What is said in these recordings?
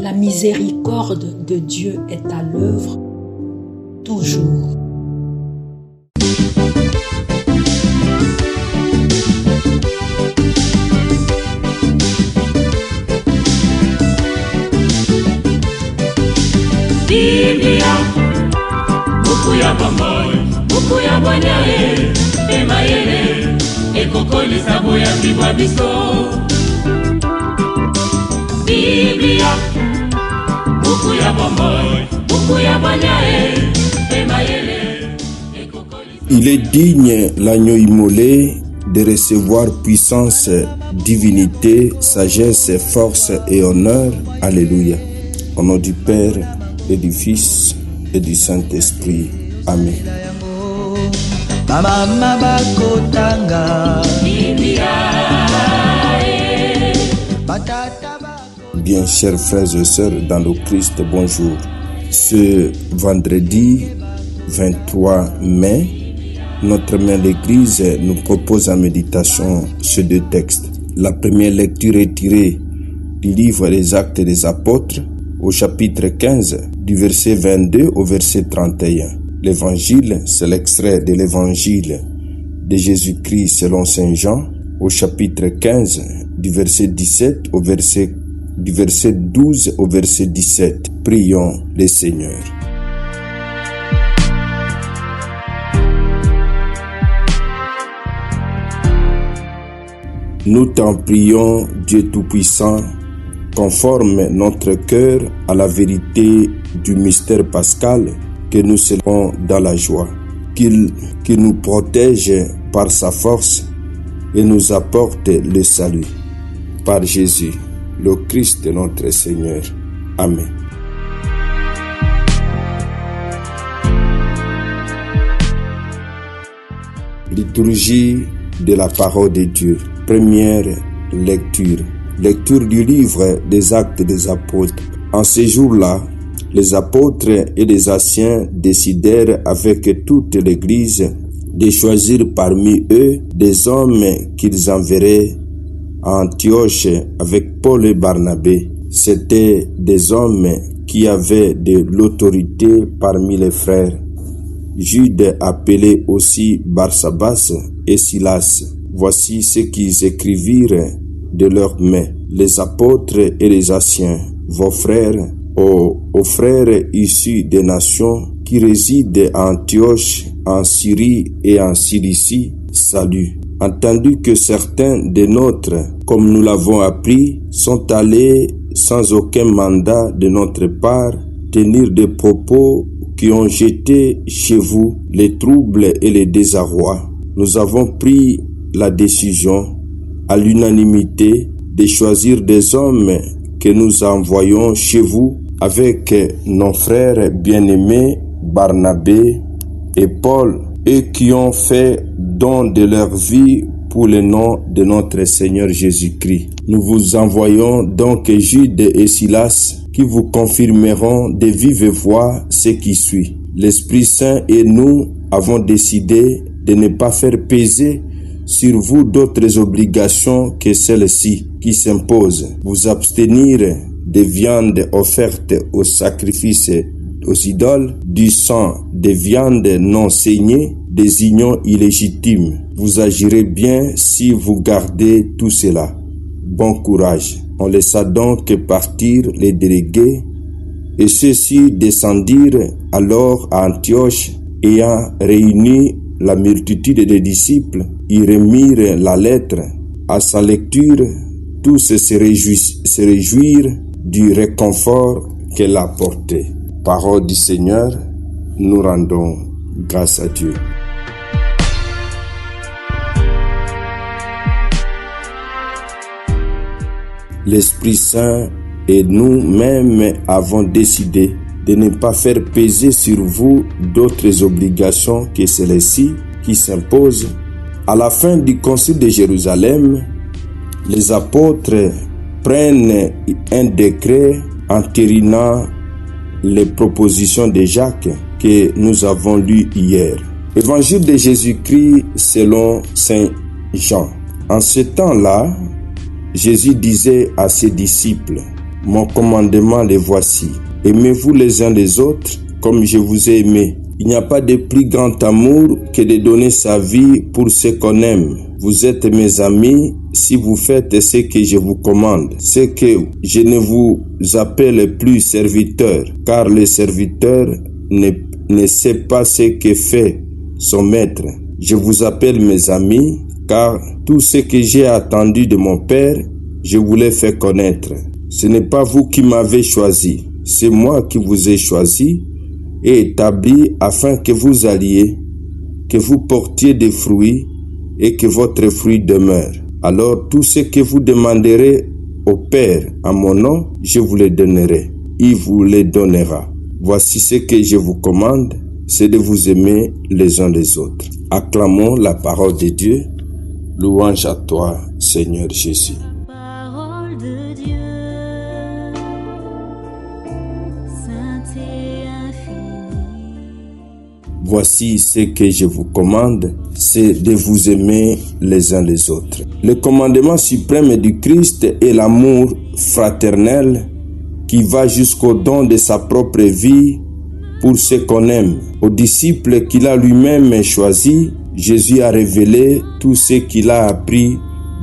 La miséricorde de Dieu est à l'œuvre toujours. Biblia, buku ya bomoi, buku ya bwanyae, emayele, ekokolisa boyambi bwa biso. Biblia, buku ya bomoi, buku ya bwanyae, emayele, ekokolisa. Il est digne l'agneau immolé de recevoir puissance, divinité, sagesse, force et honneur. Alléluia. Au nom du Père et du Fils et du Saint-Esprit. Amen. Bien, chers frères et sœurs dans le Christ, bonjour. Ce vendredi 23 mai, notre mère l'Église nous propose en méditation ces deux textes. La première lecture est tirée du livre des Actes des Apôtres, au chapitre 15, du verset 22 au verset 31. L'évangile, c'est l'extrait de l'évangile de Jésus-Christ selon Saint Jean, au chapitre 15, du verset 17 au du verset 12 au verset 17. Prions le Seigneur. Nous t'en prions, Dieu Tout-Puissant, conforme notre cœur à la vérité du mystère pascal, que nous célébrons dans la joie, qu'il nous protège par sa force et nous apporte le salut. Par Jésus, le Christ notre Seigneur. Amen. Liturgie de la parole de Dieu. Première lecture. Lecture du livre des Actes des Apôtres. En ces jours-là, les apôtres et les anciens décidèrent avec toute l'Église de choisir parmi eux des hommes qu'ils enverraient à Antioche avec Paul et Barnabé. C'étaient des hommes qui avaient de l'autorité parmi les frères. Jude appelé aussi Barsabas et Silas. Voici ce qu'ils écrivirent de leurs mains. Les apôtres et les anciens, vos frères, aux frères issus des nations qui résident à Antioche, en Syrie et en Cilicie, salut. Entendu que certains des nôtres, comme nous l'avons appris, sont allés sans aucun mandat de notre part tenir des propos qui ont jeté chez vous les troubles et les désarrois, nous avons pris la décision à l'unanimité de choisir des hommes que nous envoyons chez vous avec nos frères bien-aimés Barnabé et Paul, eux qui ont fait don de leur vie pour le nom de notre Seigneur Jésus-Christ. Nous vous envoyons donc Jude et Silas qui vous confirmeront de vive voix ce qui suit. L'Esprit Saint et nous avons décidé de ne pas faire peser sur vous d'autres obligations que celles-ci qui s'imposent. Vous abstenir des viandes offertes au sacrifice aux idoles, du sang, des viandes non saignées, des unions illégitimes. Vous agirez bien si vous gardez tout cela. Bon courage. On laissa donc partir les délégués, et ceux-ci descendirent alors à Antioche, ayant réuni la multitude des disciples, ils remirent la lettre. À sa lecture, tous se réjouirent du réconfort qu'elle apportait. Parole du Seigneur, nous rendons grâce à Dieu. L'Esprit Saint et nous-mêmes avons décidé de ne pas faire peser sur vous d'autres obligations que celles-ci qui s'imposent. À la fin du concile de Jérusalem, les apôtres prennent un décret entérinant les propositions de Jacques que nous avons lues hier. Évangile de Jésus-Christ selon Saint Jean. En ce temps-là, Jésus disait à ses disciples, « Mon commandement, les voici. Aimez-vous les uns les autres comme je vous ai aimé. Il n'y a pas de plus grand amour que de donner sa vie pour ceux qu'on aime. Vous êtes mes amis si vous faites ce que je vous commande. C'est que je ne vous appelle plus serviteurs, car le serviteur ne sait pas ce que fait son maître. Je vous appelle mes amis, car tout ce que j'ai attendu de mon Père, je vous l'ai fait connaître. Ce n'est pas vous qui m'avez choisi, c'est moi qui vous ai choisi et établi afin que vous alliez, que vous portiez des fruits et que votre fruit demeure. Alors tout ce que vous demanderez au Père en mon nom, je vous le donnerai. Il vous le donnera. Voici ce que je vous commande, c'est de vous aimer les uns les autres. Acclamons la parole de Dieu. Louange à toi, Seigneur Jésus. Parole de Dieu, sainte et infinie. Voici ce que je vous commande, c'est de vous aimer les uns les autres. Le commandement suprême du Christ est l'amour fraternel qui va jusqu'au don de sa propre vie pour ceux qu'on aime. Aux disciples qu'il a lui-même choisis, Jésus a révélé tout ce qu'il a appris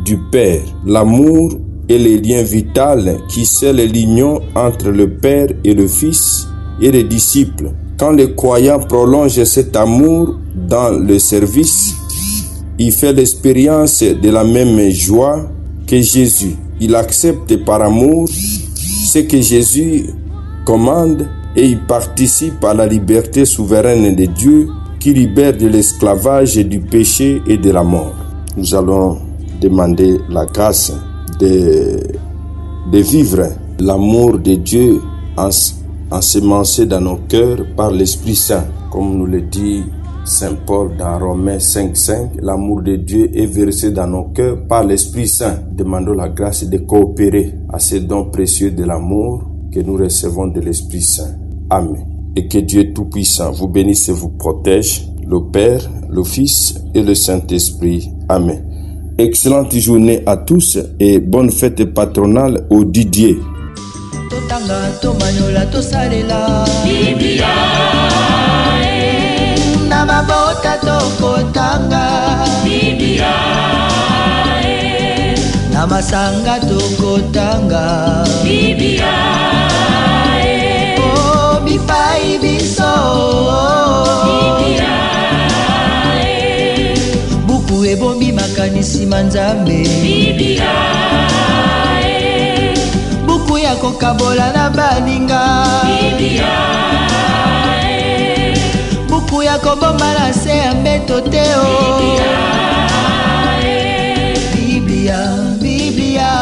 du Père. L'amour est le lien vital qui scelle l'union entre le Père et le Fils et les disciples. Quand le croyant prolonge cet amour dans le service, il fait l'expérience de la même joie que Jésus. Il accepte par amour ce que Jésus commande et il participe à la liberté souveraine de Dieu qui libère de l'esclavage, du péché et de la mort. Nous allons demander la grâce de vivre l'amour de Dieu ensemencé dans nos cœurs par l'Esprit Saint. Comme nous le dit Saint Paul dans Romains 5,5, l'amour de Dieu est versé dans nos cœurs par l'Esprit Saint. Demandons la grâce de coopérer à ce don précieux de l'amour que nous recevons de l'Esprit Saint. Amen. Et que Dieu Tout-Puissant vous bénisse et vous protège, le Père, le Fils et le Saint-Esprit. Amen. Excellente journée à tous et bonne fête patronale au Didier. Totanga tomanola tosalela Biblia, na mabota tokotanga Biblia, na masanga tokotanga Biblia, oh bipai biso Biblia, buku ebombi makanisi manzambe Biblia, buku ya kokabola na baninga Biblia, buku ya kobomba na se ya mbeto te o Biblia, Biblia.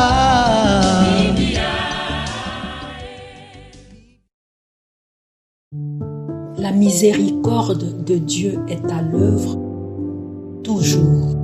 La miséricorde de Dieu est à l'œuvre toujours.